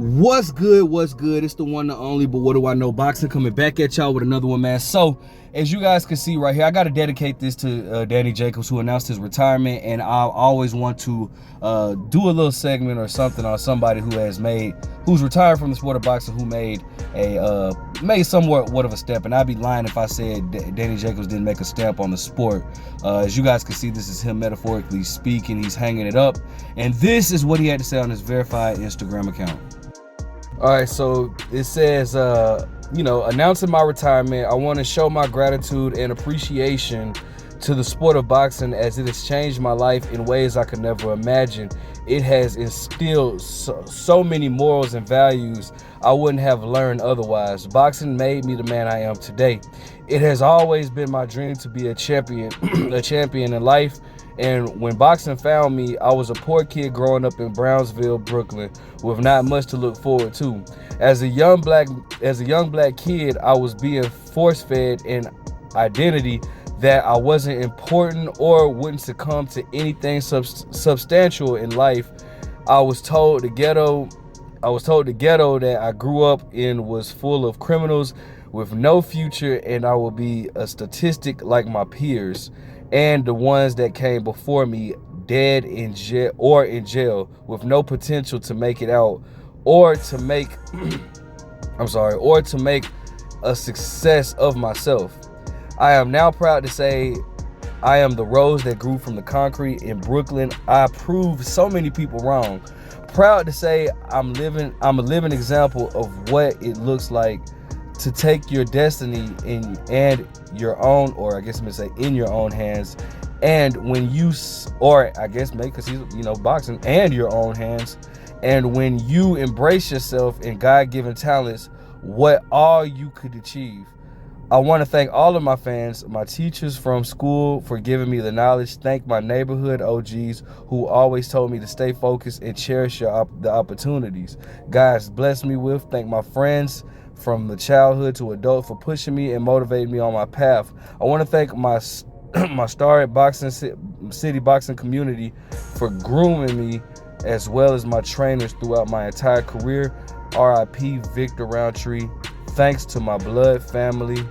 What's good? What's good? It's the one, the only, but what do I know? Boxing coming back at y'all with another one, man. So, as you guys can see right here, I got to dedicate this to Danny Jacobs, who announced his retirement, and I always want to do a little segment or something on somebody who's retired from the sport of boxing, who made somewhat of a step. And I'd be lying if I said Danny Jacobs didn't make a stamp on the sport. As you guys can see, this is him metaphorically speaking. He's hanging it up, and this is what he had to say on his verified Instagram account. All right, so it says, announcing my retirement, I want to show my gratitude and appreciation to the sport of boxing, as it has changed my life in ways I could never imagine. It has instilled so many morals and values I wouldn't have learned otherwise. Boxing made me the man I am today. It has always been my dream to be a champion, a champion in life. And when boxing found me, I was a poor kid growing up in Brownsville, Brooklyn, with not much to look forward to. As a young black kid, I was being force-fed an identity that I wasn't important or wouldn't succumb to anything substantial in life. I was told the ghetto that I grew up in was full of criminals with no future, and I would be a statistic like my peers and the ones that came before me, dead in jail with no potential to make it out or to make a success of myself. I am now proud to say I am the rose that grew from the concrete in Brooklyn. I proved so many people wrong. Proud to say I'm a living example of what it looks like to take your destiny in your own hands, and when you, because he's boxing, and your own hands, and when you embrace yourself and God-given talents, what all you could achieve. I want to thank all of my fans, my teachers from school for giving me the knowledge. Thank my neighborhood OGs who always told me to stay focused and cherish the opportunities God's blessed me with. Thank my friends from the childhood to adult for pushing me and motivating me on my path. I want to thank my star at Boxing City boxing community for grooming me, as well as my trainers throughout my entire career. R.I.P. Victor Roundtree. Thanks to my blood family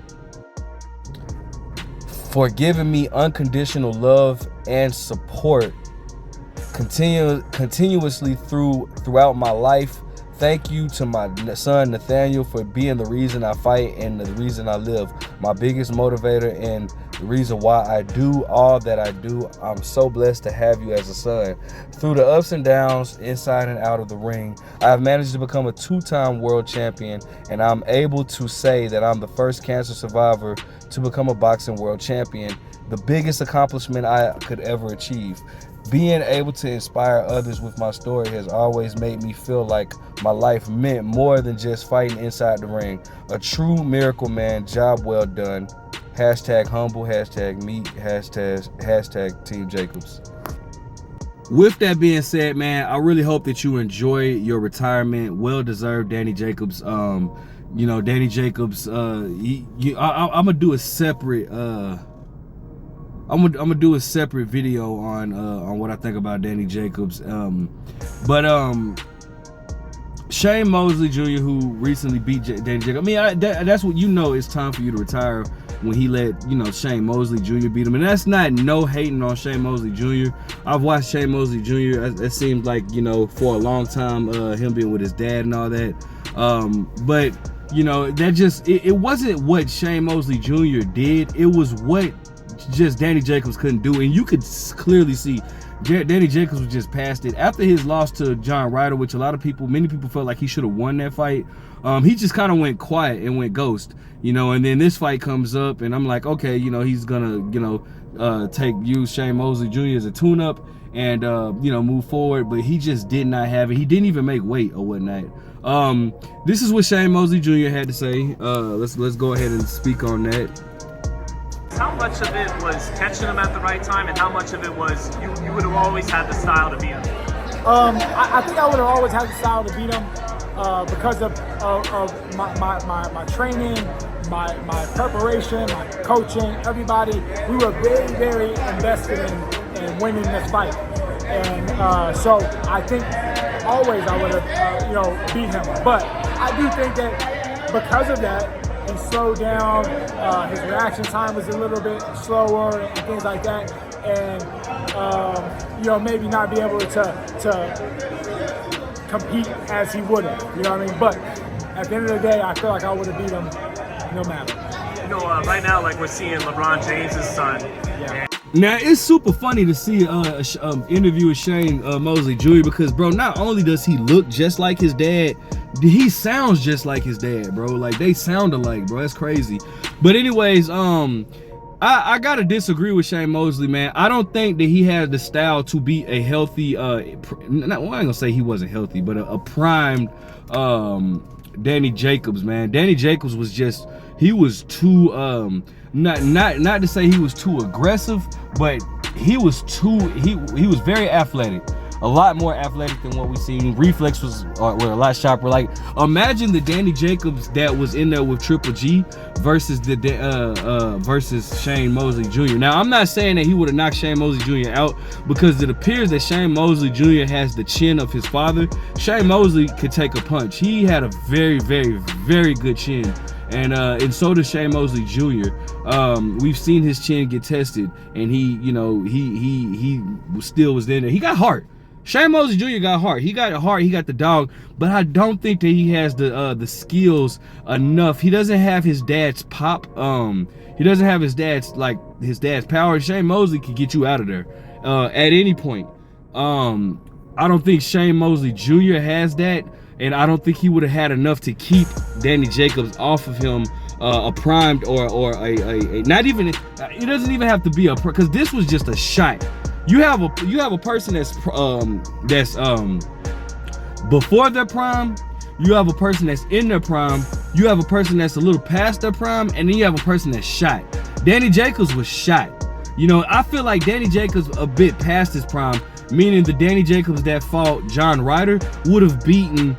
for giving me unconditional love and support continuously throughout my life. Thank you to my son Nathaniel for being the reason I fight and the reason I live, my biggest motivator and the reason why I do all that I do. I'm so blessed to have you as a son. Through the ups and downs, inside and out of the ring, I have managed to become a 2-time world champion, and I'm able to say that I'm the first cancer survivor to become a boxing world champion, the biggest accomplishment I could ever achieve. Being able to inspire others with my story has always made me feel like my life meant more than just fighting inside the ring. A true miracle, man. Job well done. Hashtag humble, hashtag meet, hashtag Team Jacobs. With that being said, man, I really hope that you enjoy your retirement. Well deserved, Danny Jacobs. Danny Jacobs. I'm gonna do a separate. I'm gonna do a separate video on what I think about Danny Jacobs. Shane Mosley Jr., who recently beat Danny Jacobs. That's what it's time for you to retire, when he let Shane Mosley Jr. beat him. And that's not no hating on Shane Mosley Jr. I've watched Shane Mosley Jr. It seemed like for a long time, him being with his dad and all that. But that just it wasn't what Shane Mosley Jr. did. It was what just Danny Jacobs couldn't do, and you could clearly see Danny Jacobs was just past it. After his loss to John Ryder, which many people felt like he should have won that fight, he just kind of went quiet and went ghost, and then this fight comes up, and I'm like, okay, he's gonna, use Shane Mosley Jr. as a tune-up and, move forward, but he just did not have it. He didn't even make weight or whatnot. This is what Shane Mosley Jr. had to say. Let's go ahead and speak on that. How much of it was catching him at the right time, and how much of it was you would have always had the style to beat him? I think I would have always had the style to beat him because of my training, my preparation, my coaching, everybody. We were very, very invested in winning this fight. And so I think always I would have, beat him. But I do think that because of that, he slowed down. His reaction time was a little bit slower and things like that. And, maybe not be able to compete as he would have. You know what I mean? But at the end of the day, I feel like I would have beat him no matter. Right now, like we're seeing LeBron James' son. Yeah. Now it's super funny to see interview with Shane Mosley Jr. because, bro, not only does he look just like his dad, he sounds just like his dad, bro. Like they sound alike, bro. That's crazy. But anyways, I gotta disagree with Shane Mosley, man. I don't think that he had the style to be a healthy. I ain't gonna say he wasn't healthy, but a primed Danny Jacobs, man. Danny Jacobs was just, he was too not to say he was too aggressive, but he was very athletic. A lot more athletic than what we seen. Reflex were a lot sharper. Like, imagine the Danny Jacobs that was in there with Triple G versus versus Shane Mosley Jr. Now, I'm not saying that he would have knocked Shane Mosley Jr. out, because it appears that Shane Mosley Jr. has the chin of his father. Shane Mosley could take a punch. He had a very, very, very good chin. And so does Shane Mosley Jr. We've seen his chin get tested, and he still was in there. He got heart. Shane Mosley Jr. got heart. He got heart. He got the dog. But I don't think that he has the skills enough. He doesn't have his dad's pop. He doesn't have his dad's power. Shane Mosley could get you out of there at any point. I don't think Shane Mosley Jr. has that. And I don't think he would have had enough to keep Danny Jacobs off of him, a primed or a not even. It doesn't even have to be because this was just a shot. You have a person that's before their prime. You have a person that's in their prime. You have a person that's a little past their prime, and then you have a person that's shot. Danny Jacobs was shot. I feel like Danny Jacobs a bit past his prime, meaning the Danny Jacobs that fought John Ryder would have beaten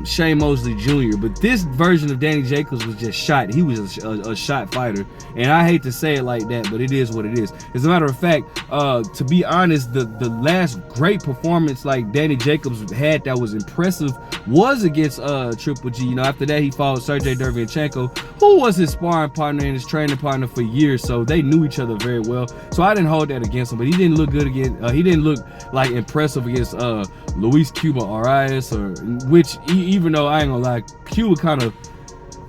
Shane Mosley Jr. But this version of Danny Jacobs was just shot. He was a shot fighter, and I hate to say it like that, but it is what it is. As a matter of fact, to be honest, the last great performance like Danny Jacobs had that was impressive was against Triple G. After that he fought Sergey Derevyanchenko, who was his sparring partner and his training partner for years, so they knew each other very well. So I didn't hold that against him, but he didn't look good against. He didn't look like impressive against Luis Cuba Arias, which even though I ain't gonna lie,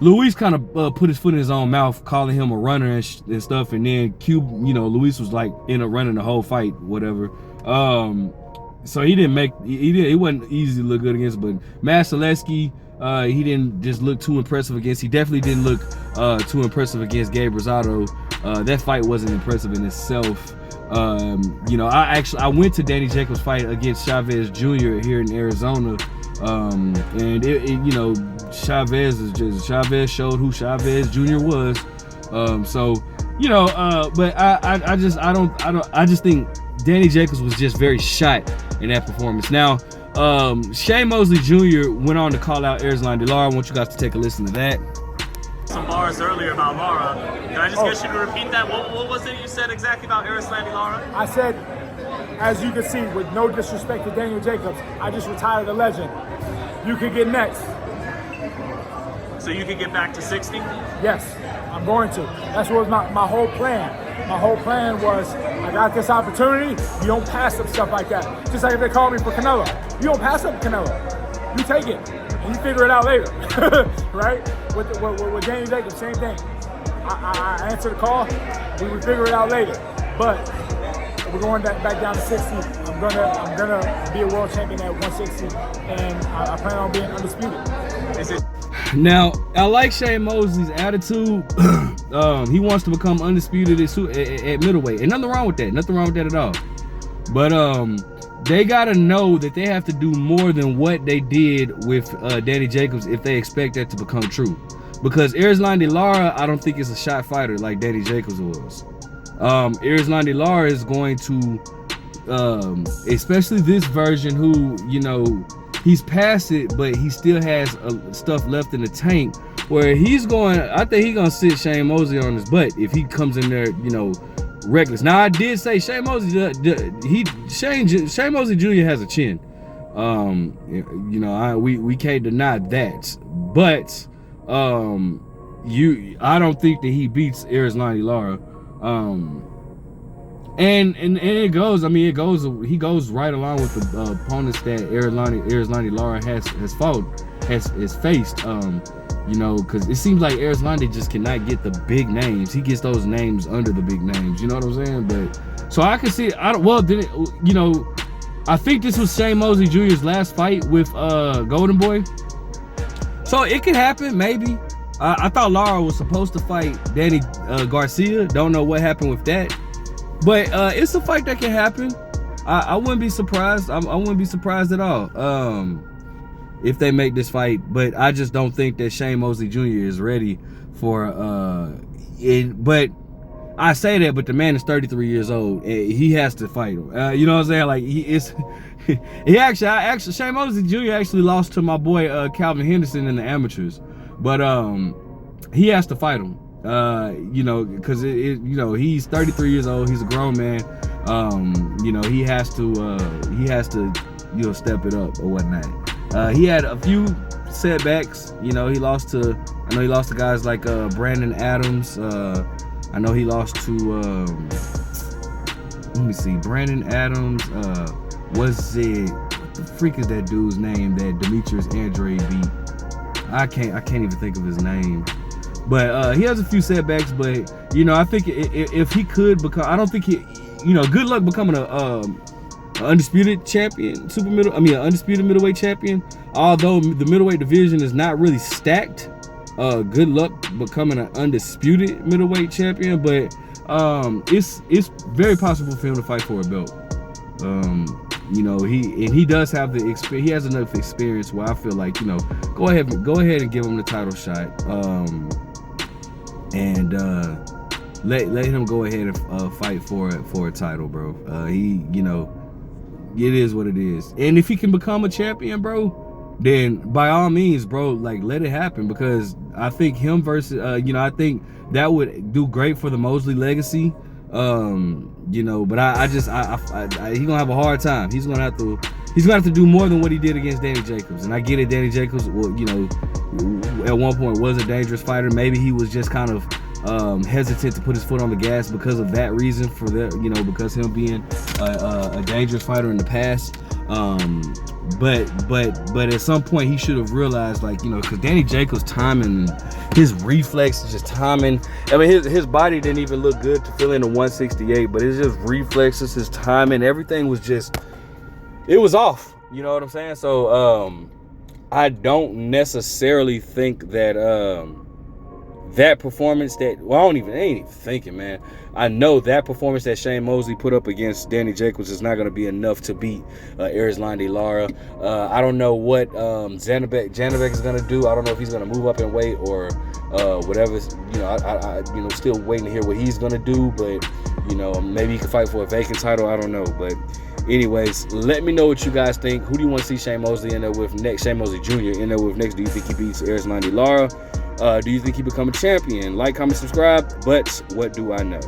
Luis kind of put his foot in his own mouth, calling him a runner and stuff, and then Luis was like running the whole fight, whatever. So it wasn't easy to look good against, but Masalevsky, he didn't just look too impressive against. He definitely didn't look too impressive against Gabe Rosado. That fight wasn't impressive in itself. I went to Danny Jacobs' fight against Chavez Jr. here in Arizona, and Chavez showed who Chavez Jr. was. But I just think Danny Jacobs was just very shot in that performance. Now, Shane Mosley Jr. went on to call out Erislandy Lara. I want you guys to take a listen to that. Some bars earlier about Lara. Can I just get you to repeat that? What was it you said exactly about Erislandy Lara? I said, as you can see, with no disrespect to Daniel Jacobs, I just retired a legend. You could get next. So you could get back to 60? Yes, I'm going to. That's what was my whole plan. My whole plan was, I got this opportunity, you don't pass up stuff like that. Just like if they call me for Canelo. You don't pass up Canelo. You take it, and you figure it out later, right? With Danny Jacobs, same thing. I answer the call, we would figure it out later. But we're going back down to 60. I'm gonna be a world champion at 160, and I plan on being undisputed. Now, I like Shane Mosley's attitude. He wants to become undisputed at middleweight, and nothing wrong with that. Nothing wrong with that at all. But they gotta know that they have to do more than what they did with Danny Jacobs if they expect that to become true. Because Erislandy Lara, I don't think is a shot fighter like Danny Jacobs was. Erislandy Lara is going to, especially this version, who he's past it, but he still has stuff left in the tank. Where I think he's gonna sit Shane Mosley on his butt if he comes in there, reckless. Now I did say Shane Mosley, Shane Mosley Jr. has a chin. We can't deny that. But I don't think that he beats Erislandy Lara. And it goes. I mean, he goes right along with the opponents that Erislandy Lara has faced. Because it seems like Erislandy just cannot get the big names. He gets those names under the big names. You know what I'm saying? But so I can see. I think this was Shane Mosley Jr.'s last fight with Golden Boy. So it could happen, maybe. I thought Lara was supposed to fight Danny Garcia. Don't know what happened with that. But it's a fight that can happen. I wouldn't be surprised. I wouldn't be surprised at all if they make this fight. But I just don't think that Shane Mosley Jr. is ready for it. But I say that, but the man is 33 years old. He has to fight him. You know what I'm saying? Like Shane Mosley Jr. actually lost to my boy Calvin Henderson in the amateurs, but he has to fight him. Because he's 33 years old. He's a grown man. He has to step it up or whatnot. He had a few setbacks. He lost to guys like Brandon Adams. I know he lost to let me see, Brandon Adams. What the freak is that dude's name that Demetrius Andrade beat? I can't even think of his name. But he has a few setbacks. But I think if he could become, I don't think good luck becoming a undisputed champion, an undisputed middleweight champion. Although the middleweight division is not really stacked. Good luck becoming an undisputed middleweight champion, but it's very possible for him to fight for a belt. He does have the experience. He has enough experience where I feel like go ahead and give him the title shot, and let him go ahead and fight for a title, bro. It is what it is, and if he can become a champion, bro, then by all means, bro, like let it happen, because I think him versus I think that would do great for the Mosley legacy. But I he's gonna have a hard time. He's gonna have to do more than what he did against Danny Jacobs. And I get it, Danny Jacobs, at one point was a dangerous fighter. Maybe he was just kind of hesitant to put his foot on the gas because of that reason, because him being a dangerous fighter in the past. But at some point he should have realized, because Danny Jacobs' timing, his reflexes, just timing. I mean, his body didn't even look good to fill in the 168, but it's just reflexes, his timing, everything was just, it was off. You know what I'm saying? So I don't necessarily think that that performance I ain't even thinking, man. I know that performance that Shane Mosley put up against Danny Jacobs is not going to be enough to beat Erislandy Lara. I don't know what Janabek is going to do. I don't know if he's going to move up in weight or whatever. I still waiting to hear what he's going to do. But maybe he can fight for a vacant title. I don't know. But anyways, let me know what you guys think. Who do you want to see Shane Mosley in there with next? Shane Mosley Jr. in there with next? Do you think he beats Erislandy Lara? Do you think he become a champion? Like, comment, subscribe. But what do I know?